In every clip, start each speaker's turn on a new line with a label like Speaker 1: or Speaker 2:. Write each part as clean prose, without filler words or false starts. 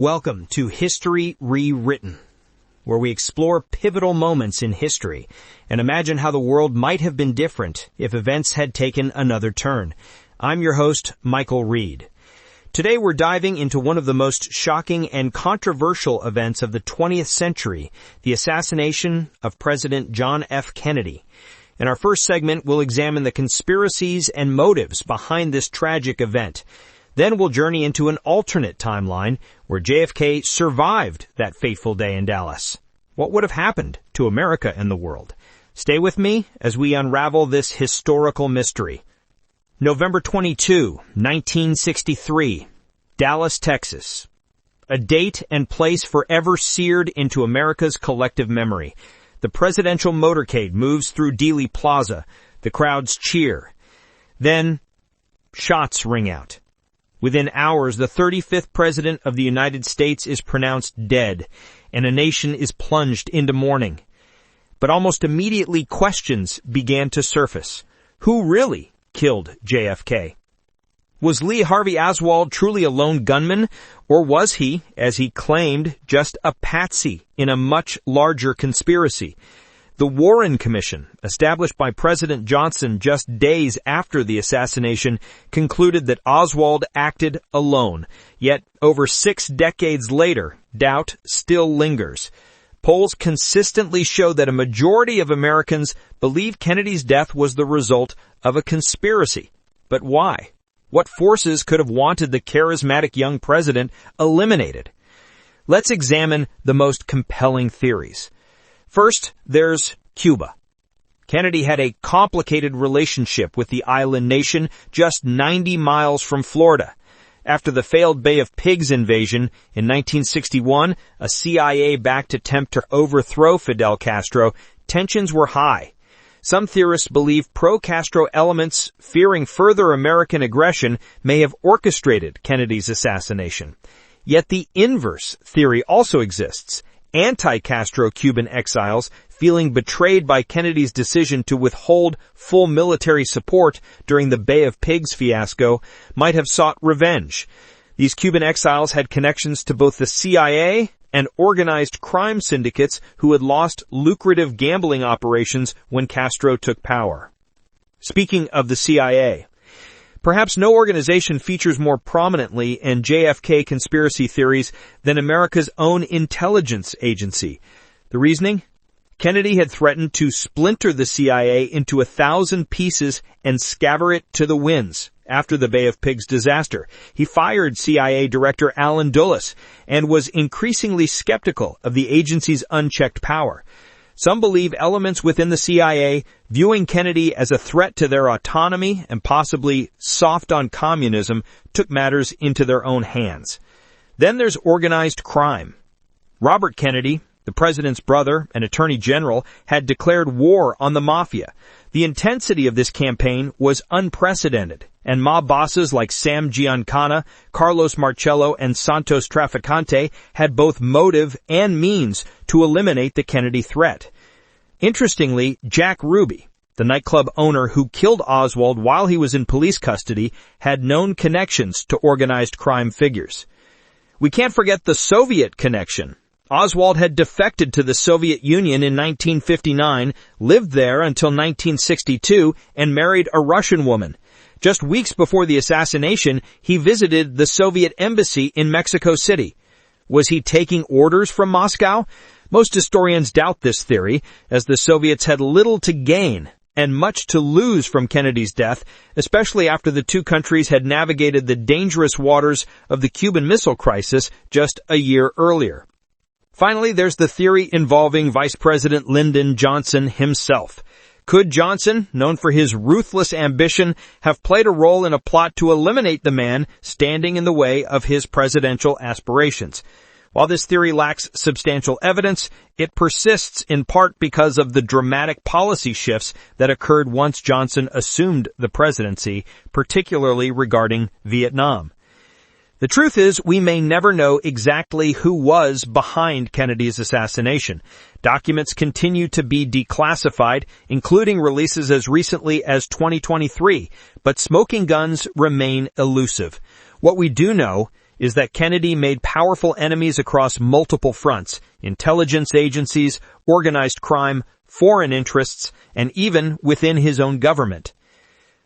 Speaker 1: Welcome to History Rewritten, where we explore pivotal moments in history and imagine how the world might have been different if events had taken another turn. I'm your host, Michael Reed. Today we're diving into one of the most shocking and controversial events of the 20th century, the assassination of President John F. Kennedy. In our first segment, we'll examine the conspiracies and motives behind this tragic event. Then we'll journey into an alternate timeline where JFK survived that fateful day in Dallas. What would have happened to America and the world? Stay with me as we unravel this historical mystery. November 22, 1963, Dallas, Texas. A date and place forever seared into America's collective memory. The presidential motorcade moves through Dealey Plaza. The crowds cheer. Then, shots ring out. Within hours, the 35th President of the United States is pronounced dead, and a nation is plunged into mourning. But almost immediately, questions began to surface. Who really killed JFK? Was Lee Harvey Oswald truly a lone gunman, or was he, as he claimed, just a patsy in a much larger conspiracy? The Warren Commission, established by President Johnson just days after the assassination, concluded that Oswald acted alone. Yet, over 6 decades later, doubt still lingers. Polls consistently show that a majority of Americans believe Kennedy's death was the result of a conspiracy. But why? What forces could have wanted the charismatic young president eliminated? Let's examine the most compelling theories. First, there's Cuba. Kennedy had a complicated relationship with the island nation just 90 miles from Florida. After the failed Bay of Pigs invasion in 1961, a CIA-backed attempt to overthrow Fidel Castro, tensions were high. Some theorists believe pro-Castro elements, fearing further American aggression, may have orchestrated Kennedy's assassination. Yet the inverse theory also exists. Anti-Castro Cuban exiles, feeling betrayed by Kennedy's decision to withhold full military support during the Bay of Pigs fiasco, might have sought revenge. These Cuban exiles had connections to both the CIA and organized crime syndicates who had lost lucrative gambling operations when Castro took power. Speaking of the CIA, perhaps no organization features more prominently in JFK conspiracy theories than America's own intelligence agency. The reasoning? Kennedy had threatened to splinter the CIA into 1,000 pieces and scatter it to the winds after the Bay of Pigs disaster. He fired CIA Director Allen Dulles and was increasingly skeptical of the agency's unchecked power. Some believe elements within the CIA, viewing Kennedy as a threat to their autonomy and possibly soft on communism, took matters into their own hands. Then there's organized crime. Robert Kennedy, the president's brother and attorney general, had declared war on the mafia. The intensity of this campaign was unprecedented, and mob bosses like Sam Giancana, Carlos Marcello, and Santos Traficante had both motive and means to eliminate the Kennedy threat. Interestingly, Jack Ruby, the nightclub owner who killed Oswald while he was in police custody, had known connections to organized crime figures. We can't forget the Soviet connection. Oswald had defected to the Soviet Union in 1959, lived there until 1962, and married a Russian woman. Just weeks before the assassination, he visited the Soviet embassy in Mexico City. Was he taking orders from Moscow? Most historians doubt this theory, as the Soviets had little to gain and much to lose from Kennedy's death, especially after the two countries had navigated the dangerous waters of the Cuban Missile Crisis just a year earlier. Finally, there's the theory involving Vice President Lyndon Johnson himself. Could Johnson, known for his ruthless ambition, have played a role in a plot to eliminate the man standing in the way of his presidential aspirations? While this theory lacks substantial evidence, it persists in part because of the dramatic policy shifts that occurred once Johnson assumed the presidency, particularly regarding Vietnam. The truth is, we may never know exactly who was behind Kennedy's assassination. Documents continue to be declassified, including releases as recently as 2023, but smoking guns remain elusive. What we do know is that Kennedy made powerful enemies across multiple fronts: intelligence agencies, organized crime, foreign interests, and even within his own government.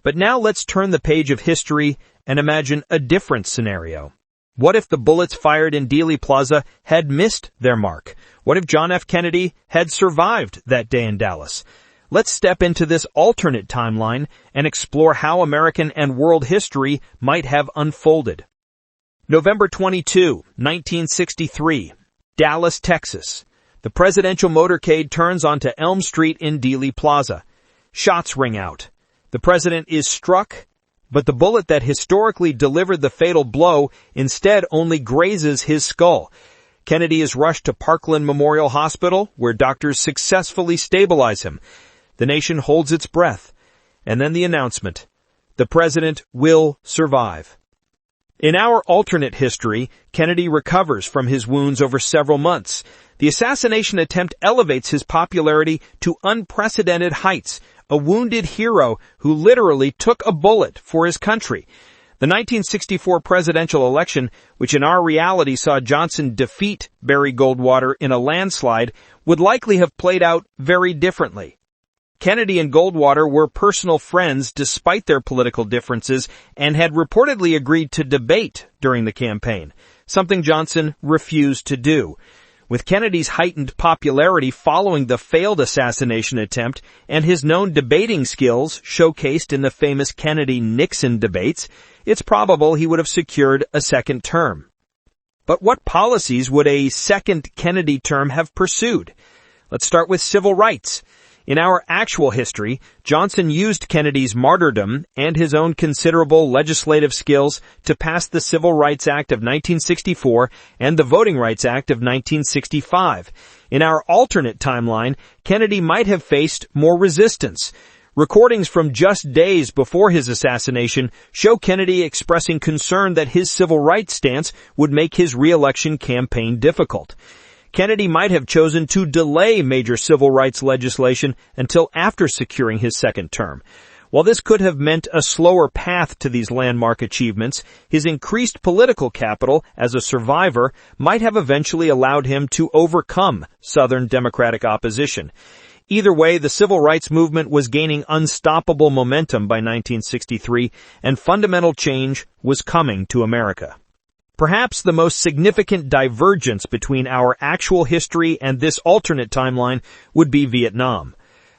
Speaker 1: But now let's turn the page of history and imagine a different scenario. What if the bullets fired in Dealey Plaza had missed their mark? What if John F. Kennedy had survived that day in Dallas? Let's step into this alternate timeline and explore how American and world history might have unfolded. November 22, 1963, Dallas, Texas. The presidential motorcade turns onto Elm Street in Dealey Plaza. Shots ring out. The president is struck, but the bullet that historically delivered the fatal blow instead only grazes his skull. Kennedy is rushed to Parkland Memorial Hospital, where doctors successfully stabilize him. The nation holds its breath. And then the announcement: the president will survive. In our alternate history, Kennedy recovers from his wounds over several months. The assassination attempt elevates his popularity to unprecedented heights, a wounded hero who literally took a bullet for his country. The 1964 presidential election, which in our reality saw Johnson defeat Barry Goldwater in a landslide, would likely have played out very differently. Kennedy and Goldwater were personal friends despite their political differences and had reportedly agreed to debate during the campaign, something Johnson refused to do. With Kennedy's heightened popularity following the failed assassination attempt and his known debating skills showcased in the famous Kennedy-Nixon debates, it's probable he would have secured a second term. But what policies would a second Kennedy term have pursued? Let's start with civil rights. In our actual history, Johnson used Kennedy's martyrdom and his own considerable legislative skills to pass the Civil Rights Act of 1964 and the Voting Rights Act of 1965. In our alternate timeline, Kennedy might have faced more resistance. Recordings from just days before his assassination show Kennedy expressing concern that his civil rights stance would make his re-election campaign difficult. Kennedy might have chosen to delay major civil rights legislation until after securing his second term. While this could have meant a slower path to these landmark achievements, his increased political capital as a survivor might have eventually allowed him to overcome Southern Democratic opposition. Either way, the civil rights movement was gaining unstoppable momentum by 1963, and fundamental change was coming to America. Perhaps the most significant divergence between our actual history and this alternate timeline would be Vietnam.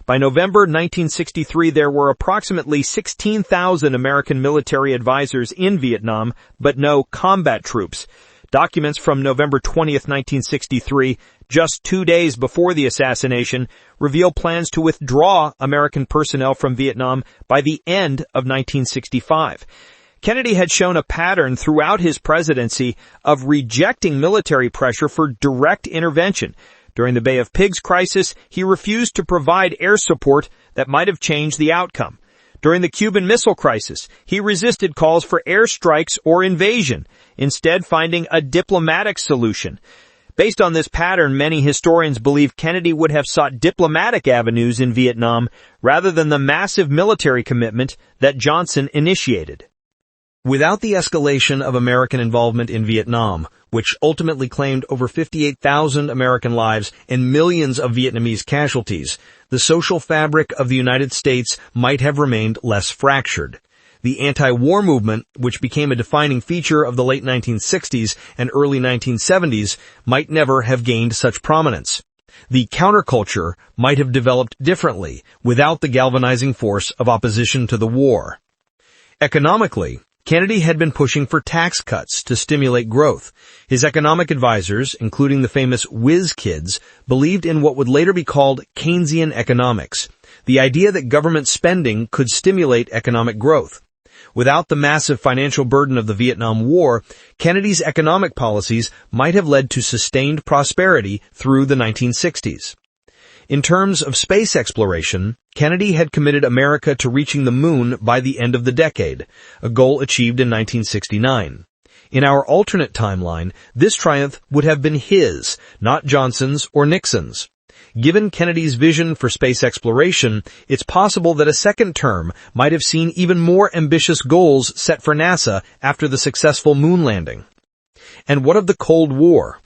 Speaker 1: By November 1963, there were approximately 16,000 American military advisors in Vietnam, but no combat troops. Documents from November 20th, 1963, just 2 days before the assassination, reveal plans to withdraw American personnel from Vietnam by the end of 1965. Kennedy had shown a pattern throughout his presidency of rejecting military pressure for direct intervention. During the Bay of Pigs crisis, he refused to provide air support that might have changed the outcome. During the Cuban Missile Crisis, he resisted calls for airstrikes or invasion, instead finding a diplomatic solution. Based on this pattern, many historians believe Kennedy would have sought diplomatic avenues in Vietnam rather than the massive military commitment that Johnson initiated. Without the escalation of American involvement in Vietnam, which ultimately claimed over 58,000 American lives and millions of Vietnamese casualties, the social fabric of the United States might have remained less fractured. The anti-war movement, which became a defining feature of the late 1960s and early 1970s, might never have gained such prominence. The counterculture might have developed differently without the galvanizing force of opposition to the war. Economically, Kennedy had been pushing for tax cuts to stimulate growth. His economic advisors, including the famous whiz kids, believed in what would later be called Keynesian economics, the idea that government spending could stimulate economic growth. Without the massive financial burden of the Vietnam War, Kennedy's economic policies might have led to sustained prosperity through the 1960s. In terms of space exploration, Kennedy had committed America to reaching the moon by the end of the decade, a goal achieved in 1969. In our alternate timeline, this triumph would have been his, not Johnson's or Nixon's. Given Kennedy's vision for space exploration, it's possible that a second term might have seen even more ambitious goals set for NASA after the successful moon landing.
Speaker 2: And what of the Cold War?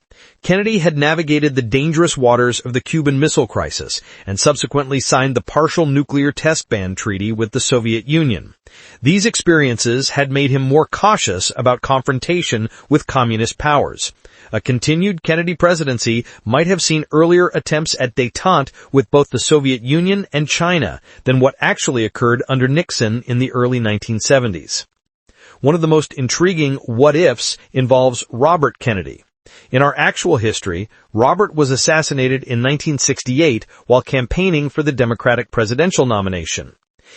Speaker 2: Kennedy had navigated the dangerous waters of the Cuban Missile Crisis and subsequently signed the Partial Nuclear Test Ban Treaty with the Soviet Union. These experiences had made him more cautious about confrontation with communist powers. A continued Kennedy presidency might have seen earlier attempts at détente with both the Soviet Union and China than what actually occurred under Nixon in the early 1970s. One of the most intriguing what-ifs involves Robert Kennedy. In our actual history, Robert was assassinated in 1968 while campaigning for the Democratic presidential nomination.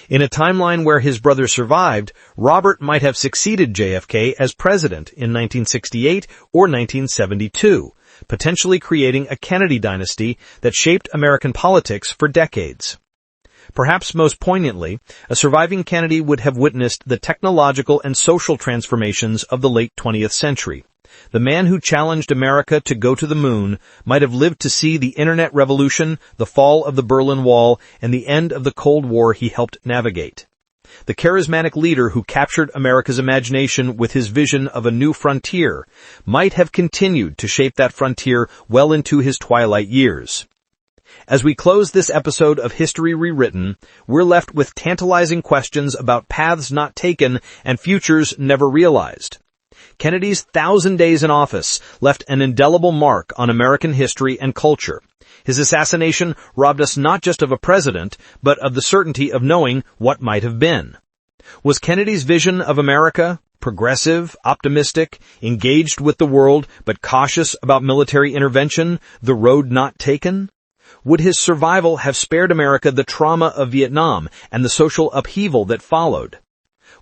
Speaker 2: In a timeline where his brother survived, Robert might have succeeded JFK as president in 1968 or 1972, potentially creating a Kennedy dynasty that shaped American politics for decades. Perhaps most poignantly, a surviving Kennedy would have witnessed the technological and social transformations of the late 20th century. The man who challenged America to go to the moon might have lived to see the Internet revolution, the fall of the Berlin Wall, and the end of the Cold War he helped navigate. The charismatic leader who captured America's imagination with his vision of a new frontier might have continued to shape that frontier well into his twilight years. As we close this episode of History Rewritten, we're left with tantalizing questions about paths not taken and futures never realized. Kennedy's 1,000 days in office left an indelible mark on American history and culture. His assassination robbed us not just of a president, but of the certainty of knowing what might have been. Was Kennedy's vision of America progressive, optimistic, engaged with the world, but cautious about military intervention, the road not taken? Would his survival have spared America the trauma of Vietnam and the social upheaval that followed?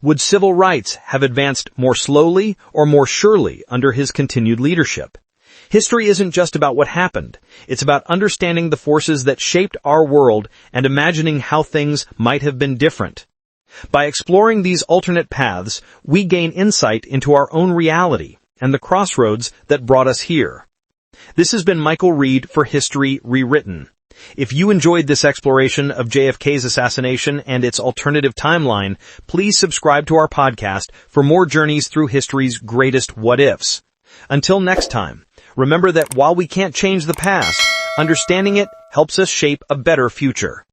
Speaker 2: Would civil rights have advanced more slowly or more surely under his continued leadership? History isn't just about what happened. It's about understanding the forces that shaped our world and imagining how things might have been different. By exploring these alternate paths, we gain insight into our own reality and the crossroads that brought us here. This has been Michael Reed for History Rewritten. If you enjoyed this exploration of JFK's assassination and its alternative timeline, please subscribe to our podcast for more journeys through history's greatest what-ifs. Until next time, remember that while we can't change the past, understanding it helps us shape a better future.